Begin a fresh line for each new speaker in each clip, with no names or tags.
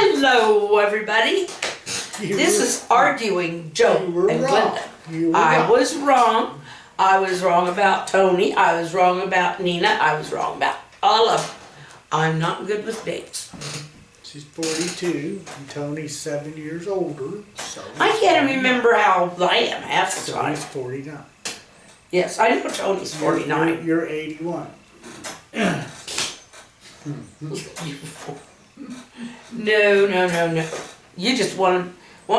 Hello, everybody. This is Arguing Joe and Glenda. I was wrong. I was wrong about Tony. I was wrong about Nina. I was wrong about all of them. I'm not good with dates.
She's 42, and Tony's 7 years older. So
I can't remember how old I am half the time.
Tony's 49.
Yes, I know Tony's 49.
You're 81.
No. You just want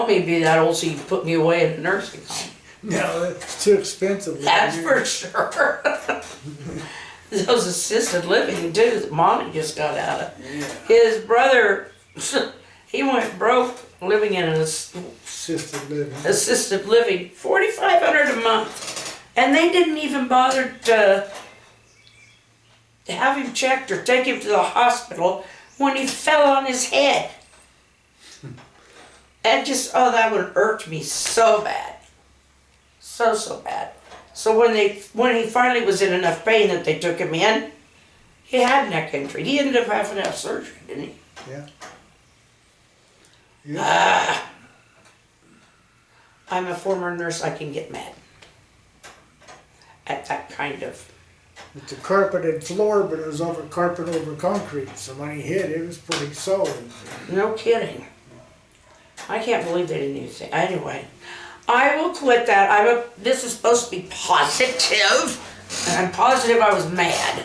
me to be that old so you can put me away in a nursing home.
No, it's too expensive.
That's for sure. Those assisted living too that Monty just got out of.
Yeah.
His brother, he went broke living in an
Assisted living.
$4,500 a month, and they didn't even bother to have him checked or take him to the hospital when he fell on his head. And just, that would hurt me so bad. So bad. So when he finally was in enough pain that they took him in, he had neck injury. He ended up having to have surgery, didn't he?
Yeah.
I'm a former nurse. I can get mad at that kind of.
It's a carpeted floor, but it was over carpet over concrete. So when he hit, it was pretty solid.
No kidding. I can't believe they didn't even say. Anyway, I will quit that. This is supposed to be positive, and I'm positive I was mad.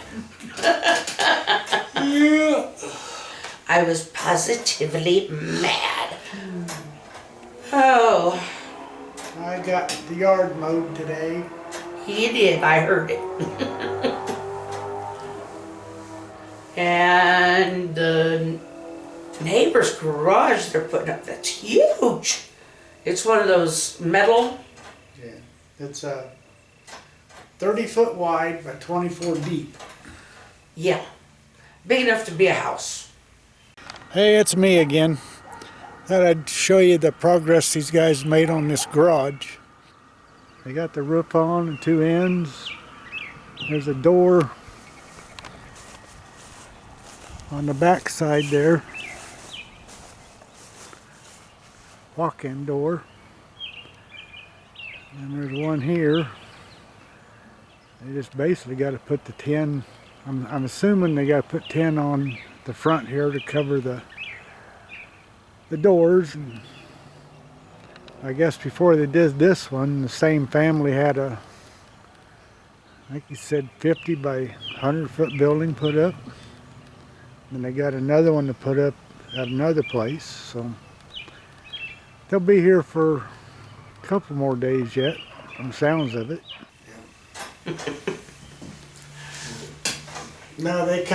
Yeah.
I was positively mad. Oh.
I got the yard mowed today.
He did, I heard it. And the neighbor's garage they're putting up, that's huge. It's one of those metal.
Yeah. It's 30 foot wide by 24 deep.
Yeah. Big enough to be a house.
Hey, it's me again. Thought I'd show you the progress these guys made on this garage. They got the roof on and two ends. There's a door on the back side there. Walk-in door. And there's one here. They just basically got to put the tin. I'm assuming they got to put tin on the front here to cover the doors. And I guess before they did this one, the same family had I think he said 50 by 100 foot building put up. And they got another one to put up at another place. So they'll be here for a couple more days yet, from the sounds of it. Now they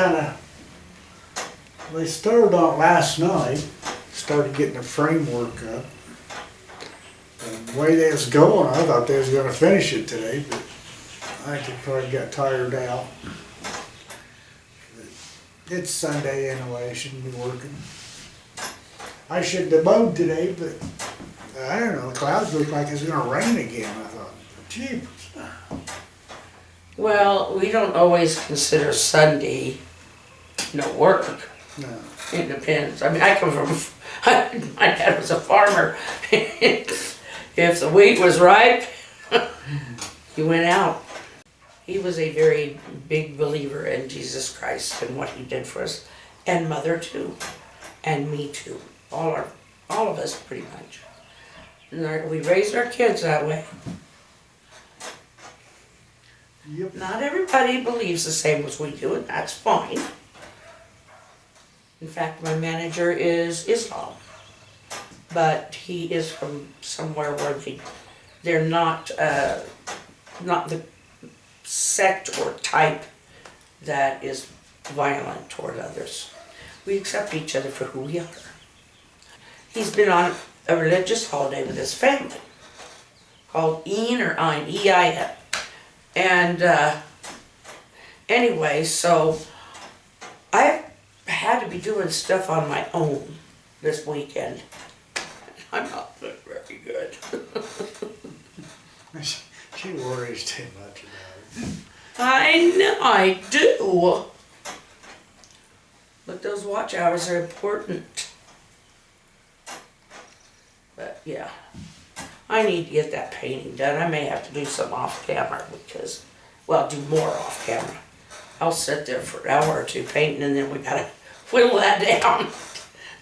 started on last night, started getting the framework up. And the way they was going, I thought they was going to finish it today, but I think they probably got tired out. But it's Sunday anyway, I shouldn't be working. I should have mowed today, but I don't know, the clouds look like it's going to rain again. I thought, jeepers.
Well, we don't always consider Sunday no work.
No.
It depends. I mean, I come from, my dad was a farmer. If the wheat was ripe, he went out. He was a very big believer in Jesus Christ and what he did for us. And Mother too. And me too. All of us pretty much. And we raised our kids that way.
Yep.
Not everybody believes the same as we do, and that's fine. In fact, my manager is Islam, but he is from somewhere where they're not the sect or type that is violent toward others. We accept each other for who we are. He's been on a religious holiday with his family called Ein or Ein, E-I-N. And anyway, so I've had to be doing stuff on my own this weekend. I'm not doing very good.
She worries too much about it.
I know I do. But those watch hours are important. yeah. I need to get that painting done. I may have to do some off camera because, well, do more off camera. I'll sit there for an hour or two painting and then we gotta whittle that down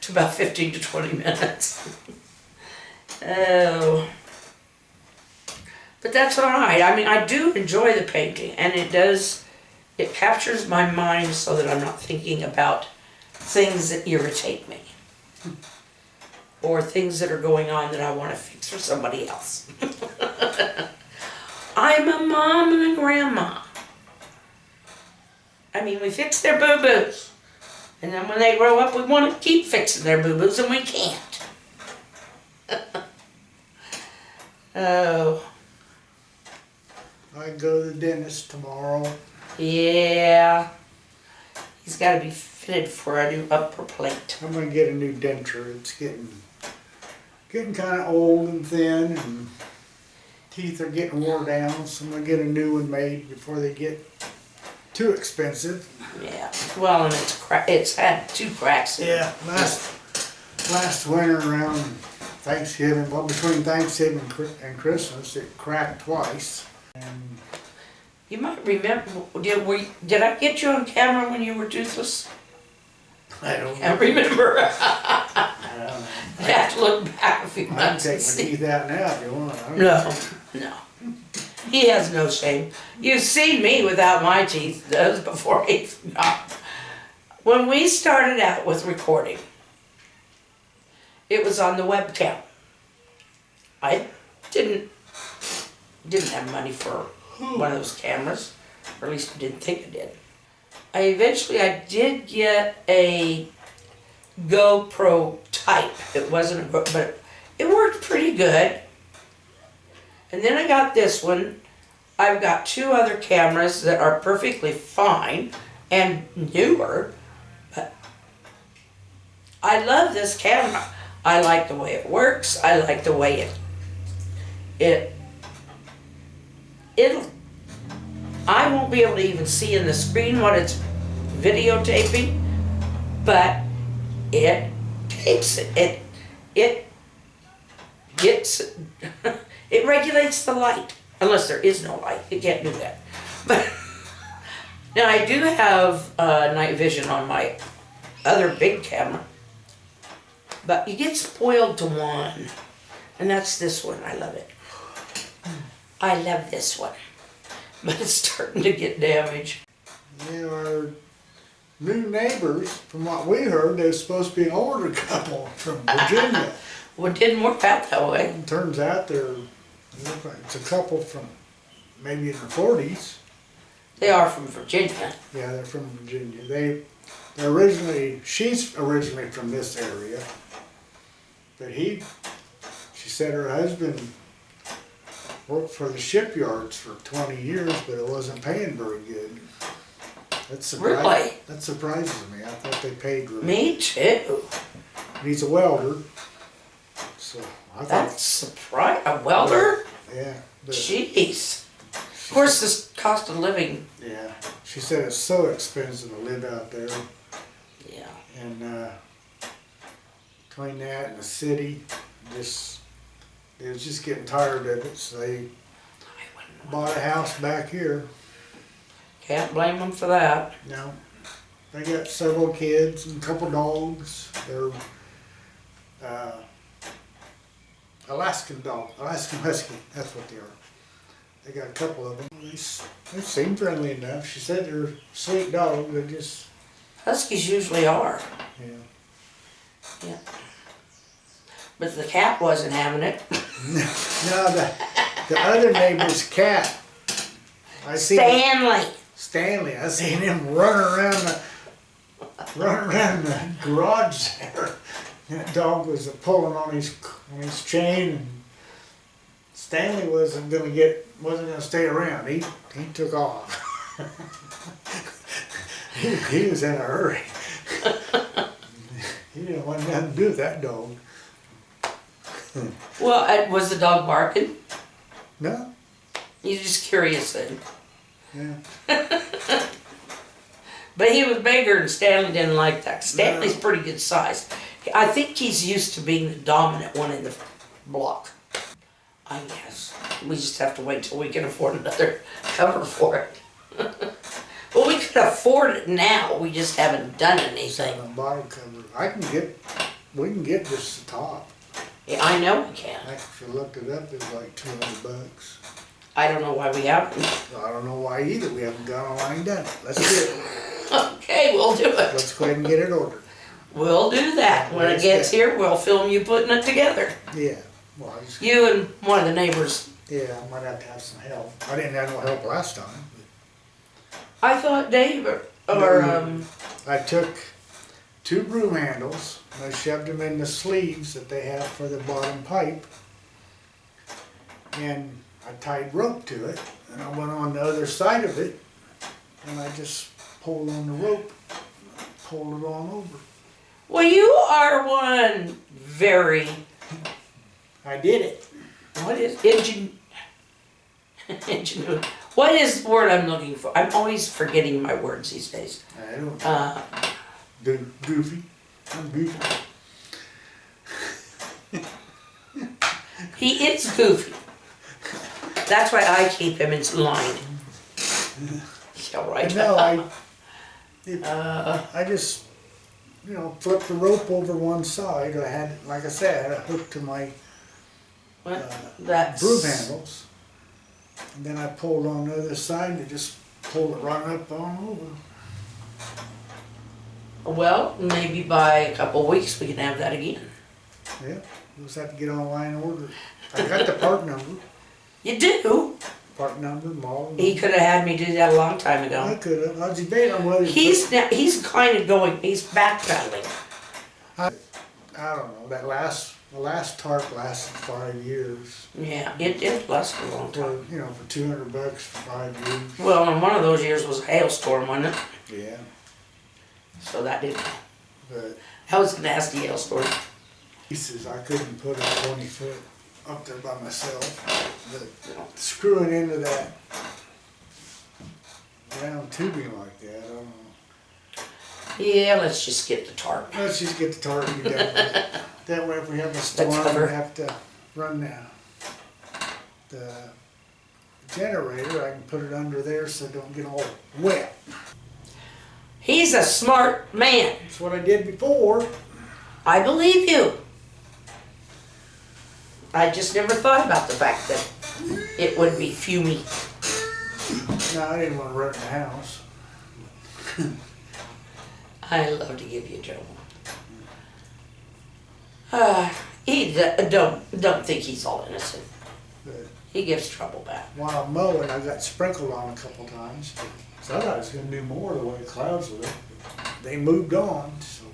to about 15 to 20 minutes. Oh. But that's all right. I mean, I do enjoy the painting and it captures my mind so that I'm not thinking about things that irritate me. Or things that are going on that I want to fix for somebody else. I'm a mom and a grandma. I mean, we fix their boo-boos. And then when they grow up, we want to keep fixing their boo-boos and we can't. Oh.
I go to the dentist tomorrow.
Yeah. He's got to be fitted for a new upper plate.
I'm gonna get a new denture. It's getting kind of old and thin, and teeth are getting wore down. So I'm gonna get a new one made before they get too expensive.
Yeah. Well, and it's had 2 cracks.
Yeah, last winter around Thanksgiving, well, between Thanksgiving and Christmas, it cracked twice. And
You might remember. Did I get you on camera when you were toothless?
I don't know.
Can't remember.
I
You have to look back a few
can
months
take
and
my
see.
teeth out now if you want. I don't
No. He has no shame. You've seen me without my teeth. That was before he got. When we started out with recording, it was on the webcam. I didn't have money for one of those cameras, or at least I didn't think I did. I did get a GoPro type. It wasn't a GoPro, but it worked pretty good. And then I got this one. I've got 2 other cameras that are perfectly fine and newer, but I love this camera. I like the way it works. I like the way I won't be able to even see in the screen what it's videotaping, but it takes it. It gets, it regulates the light. Unless there is no light, it can't do that. But now I do have night vision on my other big camera, but you get spoiled to one, and that's this one. I love it. I love this one, but it's starting to get damaged.
Yeah, our new neighbors, from what we heard, they're supposed to be an older couple from Virginia.
Well, it didn't work out that way.
And turns out it's a couple from maybe in their 40s.
They are from Virginia.
Yeah, they're from Virginia. She's originally from this area, but she said her husband worked for the shipyards for 20 years, but it wasn't paying very good.
Really?
That surprises me. I thought they paid really.
Me too.
He's a welder, so I thought.
That's surprising. A welder?
Yeah. But
Jeez. Of course, this cost of living.
Yeah. She said it's so expensive to live out there,
Yeah.
and between that and the city, they was just getting tired of it, so they bought a house back here.
Can't blame them for that.
No, they got several kids and a couple dogs. They're Alaskan Husky. That's what they are. They got a couple of them. They seem friendly enough. She said they're sweet dogs. They just
Huskies usually are.
yeah.
Yeah. But the cat wasn't having it.
No, the other neighbor's cat. I seen Stanley. I seen him run around the garage there. That dog was pulling on his chain, and Stanley wasn't gonna stay around. He took off. he was in a hurry. He didn't want nothing to do with that dog.
Well, was the dog barking?
No.
You're just curious then.
Yeah.
But he was bigger and Stanley didn't like that. Stanley's pretty good size. I think he's used to being the dominant one in the block. I guess. We just have to wait till we can afford another cover for it. Well, we could afford it now, we just haven't done anything.
A bottom cover. We can get just the top.
Yeah, I know we can.
Like if you looked it up, it's like $200.
I don't know why we haven't.
I don't know why either. We haven't gone online and done it. Let's do it.
Okay, we'll do it.
Let's go ahead and get it ordered.
We'll do that. When it gets here, we'll film you putting it together.
Yeah. Well,
You and one of the neighbors.
yeah, I might have to have some help. I didn't have no help last time.
I thought Dave
I took 2 broom handles and I shoved them in the sleeves that they have for the bottom pipe. And I tied rope to it and I went on the other side of it and I just pulled on the rope, pulled it on over.
well, you are one very,
I did it.
what is, ingenuity. What is the word I'm looking for? I'm always forgetting my words these days.
I don't goofy. I'm goofy.
He is goofy. That's why I keep him in line. Yeah, right.
No, I just, flipped the rope over one side. I had, like I said, I had a hook to my
That's
broom handles. And then I pulled on the other side and just pulled it right up on over.
Well, maybe by a couple of weeks we can have that again.
Yeah, we'll just have to get online and order. I got the part number.
You do?
Part number, model.
He could have had me do that a long time
I
ago.
could have. I was debating on whether
He's kind of going, he's backpedaling.
I don't know. The last tarp lasted 5 years.
Yeah, it did last a long time.
For $200 for 5 years.
Well, and one of those years was a hailstorm, wasn't it?
Yeah,
So that didn't.
but
That was a nasty hailstorm.
he says I couldn't put a 20-foot up there by myself. But screwing into that round tubing like that, I don't know.
Yeah, let's just get the tarp.
Let's just get the tarp and be done with it. That way if we have a storm,
cover.
we have to run the generator, I can put it under there so it don't get all wet.
He's a smart man.
That's what I did before.
I believe you. I just never thought about the fact that it would be fumey.
No, I didn't want to run the house.
I love to give you trouble. He don't think he's all innocent.
But
He gives trouble back.
while I'm mowing, I got sprinkled on a couple times. So I thought I was going to do more the way the clouds look. They moved on, so.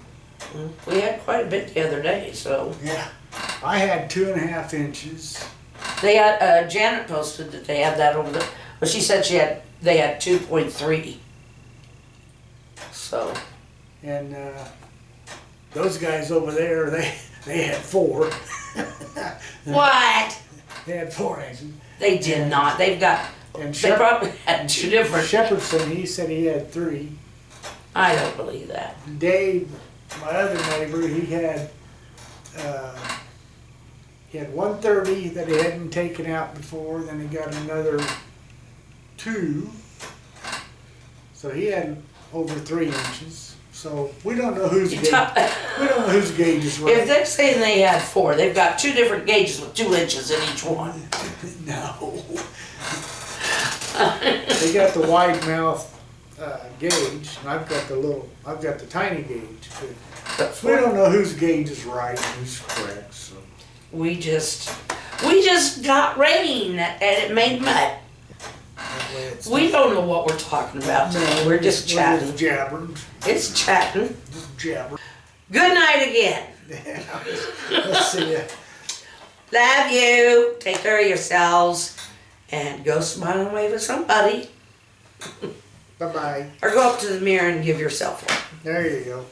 We had quite a bit the other day, so.
Yeah. I had 2.5 inches.
They had, Janet posted that they had that over there. Well, she said they had 2.3. So.
And those guys over there, they had 4.
What?
They had 4 inches.
They did not. They've got,
And
they probably had 2 different.
Shepherdson, he said he had 3.
I don't believe that.
Dave, my other neighbor, he had 130 that he hadn't taken out before. Then he got another 2. So he had over 3 inches. So we don't know whose gauge. We don't know whose gauge is right.
If they're saying they had 4, they've got 2 different gauges with 2 inches in each one.
No. They got the wide mouth gauge, and I've got the tiny gauge. But we don't know whose gauge is right and who's correct. So
We just got rain and it made mud.
that way it's
We don't know what we're talking about today. We're just chatting.
We're just jabbering.
It's chatting.
Just jabbering.
Good night again.
Let's see ya.
Love you. Take care of yourselves. And go smile and wave at somebody.
Bye-bye.
Or go up to the mirror and give yourself one.
There you go.